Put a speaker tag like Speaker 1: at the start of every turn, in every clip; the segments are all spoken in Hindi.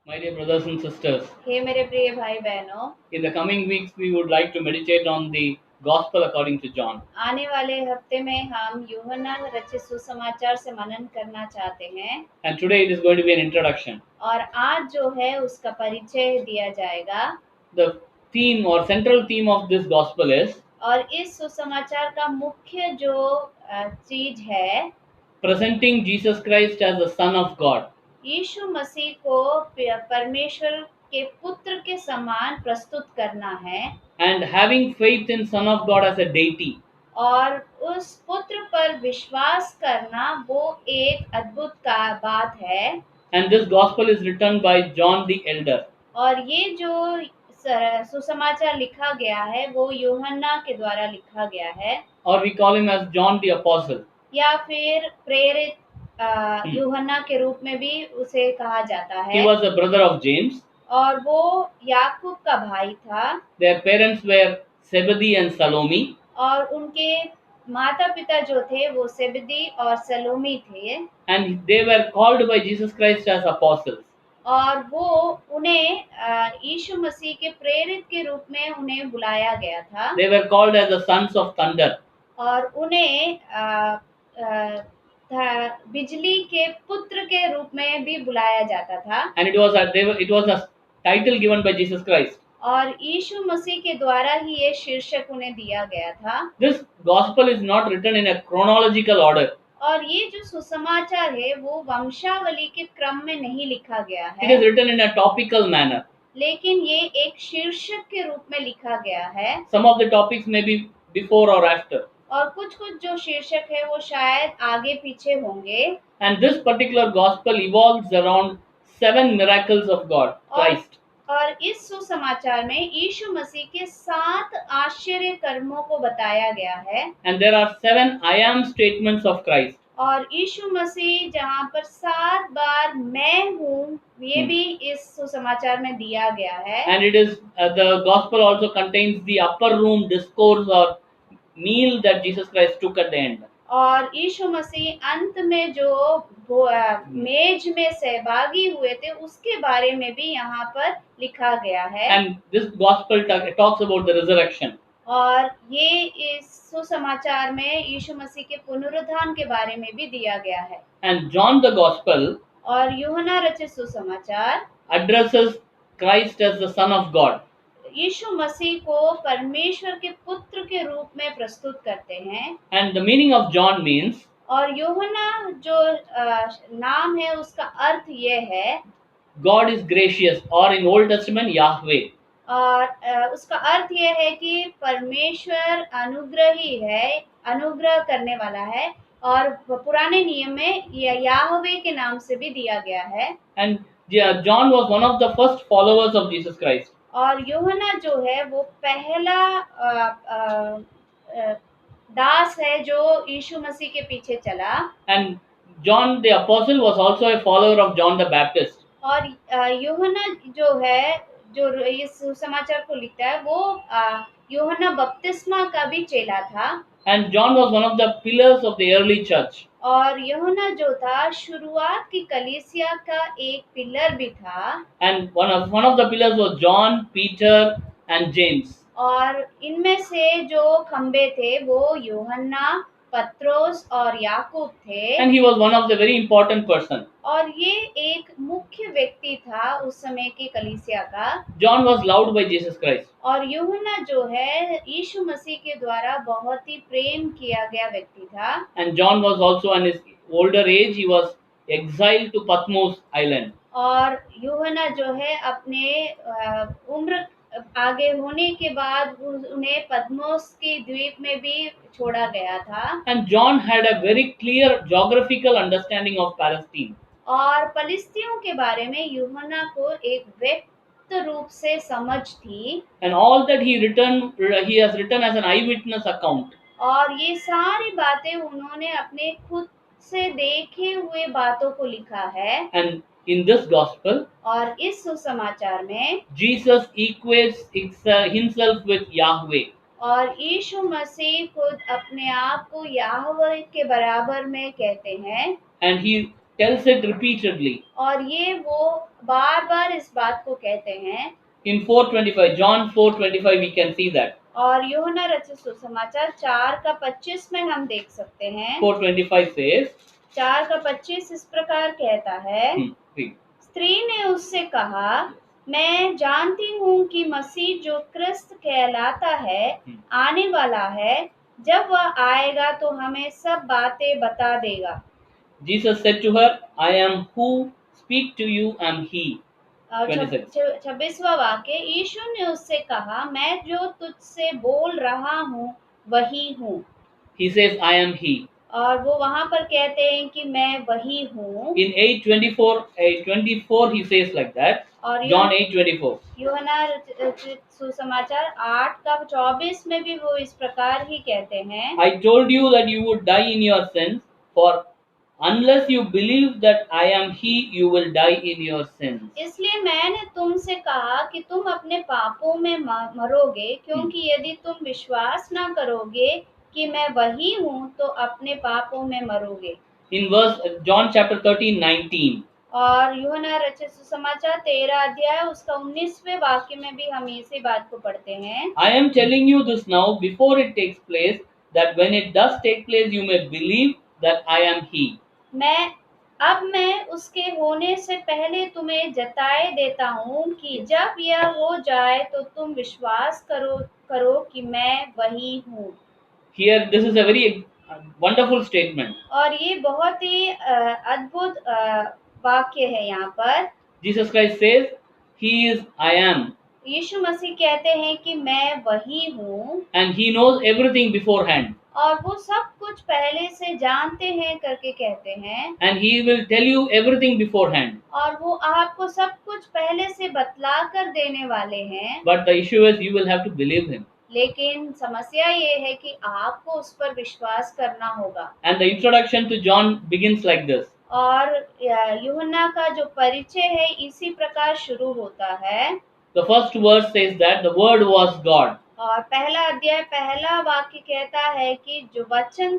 Speaker 1: My dear brothers and sisters,
Speaker 2: हे मेरे प्रिय भाई बहनों।
Speaker 1: in the coming weeks we would like to meditate on the Gospel according to John.
Speaker 2: आने वाले हफ्ते में हम यूहन्ना रचित सुसमाचार से मनन करना चाहते हैं।
Speaker 1: And today it is going to be an introduction.
Speaker 2: और आज जो है उसका परिचय दिया जाएगा।
Speaker 1: The theme or central theme of this Gospel is
Speaker 2: और इस सुसमाचार का मुख्य जो चीज है,
Speaker 1: presenting Jesus Christ as the Son of God.
Speaker 2: यीशु मसीह को परमेश्वर के पुत्र के समान प्रस्तुत करना है।
Speaker 1: And having faith in Son of God as a deity.
Speaker 2: और उस पुत्र पर विश्वास करना वो एक अद्भुत का बात है।
Speaker 1: And this Gospel is written by John the Elder.
Speaker 2: और ये जो सुसमाचार लिखा गया है वो यूहन्ना के द्वारा लिखा गया है।
Speaker 1: Or we call him as John the Apostle.
Speaker 2: या फिर प्रेरित यूहन्ना के रूप में भी उसे कहा जाता है।
Speaker 1: He was a brother of James.
Speaker 2: और वो याकूब का भाई था।
Speaker 1: Their parents were Zebedee and Salome.
Speaker 2: और उनके माता पिता जो थे वो सेबदी और सलोमी थे।
Speaker 1: And they were called by Jesus Christ as apostles.
Speaker 2: और वो उन्हें यीशु मसीह के प्रेरित के रूप में उन्हें बुलाया गया था।
Speaker 1: They were called as the sons of thunder.
Speaker 2: और उन्हें बिजली के पुत्र के रूप में भी बुलाया जाता था।
Speaker 1: And it was a title given by Jesus Christ.
Speaker 2: और यीशु मसीह के द्वारा ही ये शीर्षक उन्हें दिया गया था।
Speaker 1: This gospel is not written in a chronological order.
Speaker 2: और ये जो सुसमाचार है वो वंशावली के क्रम में नहीं लिखा गया
Speaker 1: It
Speaker 2: है।
Speaker 1: is written in a topical manner.
Speaker 2: लेकिन ये एक शीर्षक के रूप में लिखा गया है।
Speaker 1: Some of the topics may be before or after.
Speaker 2: और कुछ जो शीर्षक है वो शायद आगे पीछे होंगे।
Speaker 1: And this particular gospel evolves around 7 miracles of God, Christ.
Speaker 2: और इस सुसमाचार में यीशु मसीह के 7 आश्चर्य कर्मों को बताया गया है।
Speaker 1: And there are 7 I am statements of Christ.
Speaker 2: और यीशु मसीह जहाँ पर 7 बार मैं हूँ ये भी इस सुसमाचार में दिया गया है।
Speaker 1: And it is the gospel also contains the upper room discourse or meal that Jesus Christ took at the end.
Speaker 2: और यीशु मसीह अंत में जो मेज में सहभागी हुए थे उसके बारे में भी यहाँ पर लिखा गया है।
Speaker 1: And this gospel talks about the resurrection.
Speaker 2: और ये इस सुसमाचार में यीशु मसीह के पुनरुत्थान के बारे में भी दिया गया है।
Speaker 1: And John the Gospel
Speaker 2: और यूहन्ना रचित सुसमाचार
Speaker 1: addresses Christ as the Son of God.
Speaker 2: यीशु मसीह को परमेश्वर के पुत्र के रूप में प्रस्तुत करते हैं।
Speaker 1: And the meaning of John means
Speaker 2: और यूहन्ना जो नाम है उसका अर्थ ये है
Speaker 1: God is gracious, or in Old Testament Yahweh.
Speaker 2: और उसका अर्थ ये है कि परमेश्वर अनुग्रही है, अनुग्रह करने वाला है। और पुराने नियम में याहवे के नाम से भी दिया गया है।
Speaker 1: And John was one of the first followers of Jesus Christ.
Speaker 2: और यूहन्ना जो है वो पहला दास है जो यीशु मसीह के पीछे चला।
Speaker 1: And John the Apostle was also a follower of John the Baptist.
Speaker 2: और यूहन्ना जो है जो इस समाचार को लिखता है वो यूहन्ना बपतिस्मा का भी चेला था।
Speaker 1: And John was one of the pillars of the early church.
Speaker 2: और यूहन्ना जो था शुरुआत की कलीसिया का एक पिलर भी था।
Speaker 1: And one of the pillars was John, Peter, and James.
Speaker 2: और इनमें से जो खंबे थे वो यूहन्ना, पत्रोस और याकूब थे।
Speaker 1: And he was one of the very important person.
Speaker 2: और ये एक मुख्य व्यक्ति था उस समय की कलीसिया का।
Speaker 1: John was loved by Jesus Christ.
Speaker 2: और यूहन्ना जो है यीशु मसीह के द्वारा बहुत ही प्रेम किया गया व्यक्ति था।
Speaker 1: And John was also in his older age he was exiled to Patmos island.
Speaker 2: और यूहन्ना जो है अपने उम्र आगे होने के बाद उन्हें पद्मोस की द्वीप में भी छोड़ा गया था।
Speaker 1: And John had a very clear geographical understanding of Palestine.
Speaker 2: और फलिस्तियों के बारे में यूहन्ना को एक व्यक्त रूप से समझ थी।
Speaker 1: And all that he has written as an eyewitness account.
Speaker 2: और ये सारी बातें उन्होंने अपने खुद से देखे हुए बातों को लिखा है।
Speaker 1: And in this gospel,
Speaker 2: और इस सुसमाचार में
Speaker 1: Jesus equates himself with Yahweh.
Speaker 2: और यीशु मसीह खुद अपने आप को याहवे के बराबर में कहते हैं।
Speaker 1: And he tells it repeatedly.
Speaker 2: और ये वो बार-बार इस बात को कहते हैं।
Speaker 1: In 4:25, John 4:25, we can see that.
Speaker 2: और यूहन्ना रचित सुसमाचार 4:25 में हम देख सकते हैं।
Speaker 1: 4:25 says,
Speaker 2: 4:25 इस प्रकार कहता है,
Speaker 1: read.
Speaker 2: स्त्री ने उससे कहा, मैं जानती हूँ कि मसीह जो क्रिस्त कहलाता है आने वाला है, जब वह आएगा तो हमें सब बातें बता देगा।
Speaker 1: Jesus said to her, I am who speak to you, am he.
Speaker 2: और
Speaker 1: 26.
Speaker 2: 26वां वाक्य, यीशु ने उससे कहा, मैं जो तुझसे बोल रहा हूँ वही हूँ।
Speaker 1: He says, I am he.
Speaker 2: और वो वहां पर कहते हैं कि मैं वही हूँ।
Speaker 1: In 8:24, he says like that.
Speaker 2: और
Speaker 1: John 8:24.
Speaker 2: यूहन्ना रचित सुसमाचार 8:24 में भी वो इस प्रकार ही कहते हैं।
Speaker 1: I told you that you would die in your sins, for unless you believe that I am he, you will die in your sins.
Speaker 2: इसलिए मैंने तुमसे कहा कि तुम अपने पापों में मरोगे, क्योंकि यदि तुम विश्वास ना करोगे कि मैं वही हूँ तो अपने पापों में मरोगे।
Speaker 1: In verse John chapter 13:19.
Speaker 2: और यूहन्ना रचित सुसमाचार 13 अध्याय उसका 19वें वाक्य में भी हम इसी बात को पढ़ते हैं।
Speaker 1: I am telling you this now before it takes place, that when it does take place, you may believe that I am he.
Speaker 2: मैं उसके होने से पहले तुम्हें जताए देता हूँ कि जब यह हो जाए तो तुम विश्वास करो कि मैं वही हूँ।
Speaker 1: Here, this is a very wonderful statement.
Speaker 2: और ये बहुत ही अद्भुत वाक्य है यहाँ पर।
Speaker 1: Jesus Christ says, he is I am.
Speaker 2: यीशु मसीह कहते हैं कि मैं वही हूँ।
Speaker 1: And he knows everything beforehand.
Speaker 2: और वो सब कुछ पहले से जानते हैं करके कहते हैं।
Speaker 1: And he will tell you everything beforehand.
Speaker 2: और वो आपको सब कुछ पहले से बतला कर देने वाले हैं।
Speaker 1: But the issue is you will have to believe him.
Speaker 2: लेकिन समस्या ये है कि आपको उस पर विश्वास करना होगा।
Speaker 1: And the introduction to John begins like this.
Speaker 2: और यूहन्ना का जो परिचय है इसी प्रकार शुरू होता है।
Speaker 1: The first verse says that the word was God.
Speaker 2: और पहला अध्याय पहला वाक्य कहता है कि जो वचन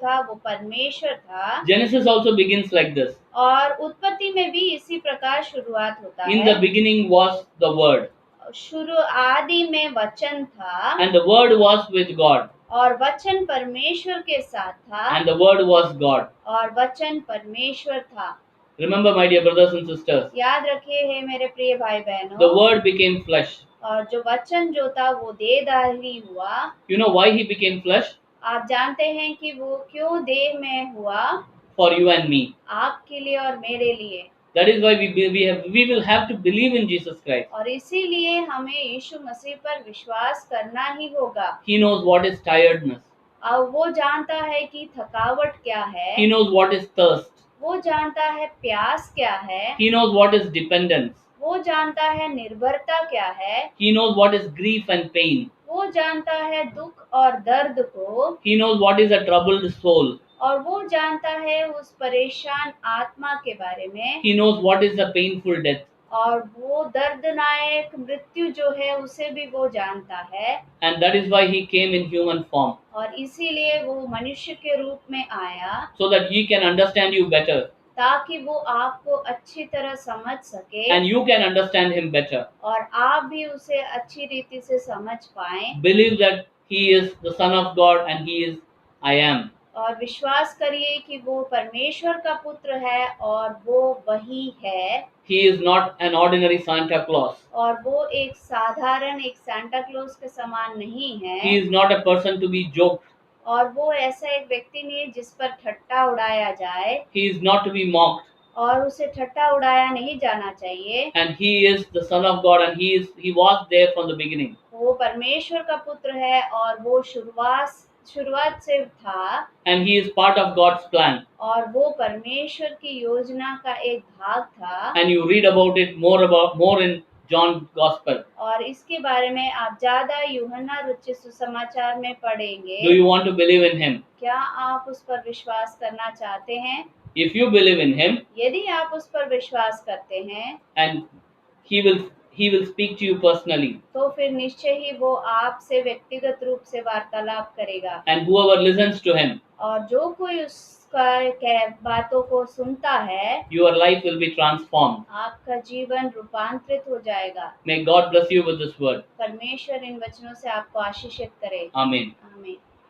Speaker 2: था वो परमेश्वर था।
Speaker 1: Genesis also begins like this.
Speaker 2: और उत्पत्ति में भी इसी प्रकार शुरुआत होता है।
Speaker 1: In the beginning was the word.
Speaker 2: शुरू आदि में वचन था।
Speaker 1: And the word was with God.
Speaker 2: और वचन परमेश्वर के साथ था।
Speaker 1: And the word was God.
Speaker 2: और वचन परमेश्वर था।
Speaker 1: Remember, my dear brothers and sisters,
Speaker 2: याद रखिए हे मेरे प्रिय भाई बहनों,
Speaker 1: the word became flesh.
Speaker 2: और जो वचन जो था वो देहधारी हुआ।
Speaker 1: You know why he became flesh?
Speaker 2: आप जानते हैं कि वो क्यों देह में हुआ?
Speaker 1: For you and me.
Speaker 2: आपके लिए और मेरे लिए।
Speaker 1: That is why we will have to believe in Jesus Christ.
Speaker 2: और इसीलिए हमें यीशु मसीह पर विश्वास करना ही होगा।
Speaker 1: He knows what is tiredness.
Speaker 2: अब वो जानता है कि थकावट क्या है।
Speaker 1: He knows what is thirst.
Speaker 2: वो जानता है प्यास क्या है।
Speaker 1: He knows what is dependence.
Speaker 2: वो जानता है निर्भरता क्या है।
Speaker 1: He knows what is grief and pain.
Speaker 2: वो जानता है दुख और दर्द को।
Speaker 1: He knows what is a troubled soul.
Speaker 2: और वो जानता है उस परेशान आत्मा के बारे में।
Speaker 1: He knows what is a painful death.
Speaker 2: और वो दर्दनायक मृत्यु जो है उसे भी वो जानता है।
Speaker 1: And that is why he came in human form.
Speaker 2: और इसीलिए वो मनुष्य के रूप में आया।
Speaker 1: So that he can understand you better.
Speaker 2: ताकि वो आपको अच्छी तरह समझ सके।
Speaker 1: And you can understand him better.
Speaker 2: और आप भी उसे अच्छी रीति से समझ पाएं।
Speaker 1: Believe that he is the Son of God and he is I am.
Speaker 2: और विश्वास करिए कि वो परमेश्वर का पुत्र है और वो वही है।
Speaker 1: He is not an ordinary Santa Claus.
Speaker 2: और वो एक साधारण एक सांता क्लॉज के समान नहीं है।
Speaker 1: He is not a person to be joked.
Speaker 2: और वो ऐसा एक व्यक्ति नहीं है जिस पर ठट्टा उड़ाया जाए।
Speaker 1: He is not to be mocked.
Speaker 2: और उसे ठट्टा उड़ाया नहीं जाना चाहिए।
Speaker 1: And he is the Son of God and he was there from the beginning.
Speaker 2: वो परमेश्वर का पुत्र है और वो शुरुआत से था।
Speaker 1: And he is part of God's plan.
Speaker 2: और वो परमेश्वर की योजना का एक भाग था।
Speaker 1: And you read about it more in John's Gospel.
Speaker 2: और इसके बारे में आप ज्यादा यूहन्ना रचित सुसमाचार में पढ़ेंगे।
Speaker 1: Do you want to believe in him?
Speaker 2: क्या आप उस पर विश्वास करना चाहते हैं?
Speaker 1: If you believe in him,
Speaker 2: यदि आप उस पर विश्वास करते हैं,
Speaker 1: and he will speak to you personally.
Speaker 2: तो फिर निश्चय ही वो आपसे व्यक्तिगत रूप से वार्तालाप करेगा।
Speaker 1: And whoever listens to him,
Speaker 2: और जो कोई बातों को सुनता है,
Speaker 1: your life will be transformed.
Speaker 2: आपका जीवन रूपांतरित हो जाएगा।
Speaker 1: May God bless you with this word.
Speaker 2: परमेश्वर इन वचनों से आपको आशीषित करे।
Speaker 1: Amen.
Speaker 2: आमीन।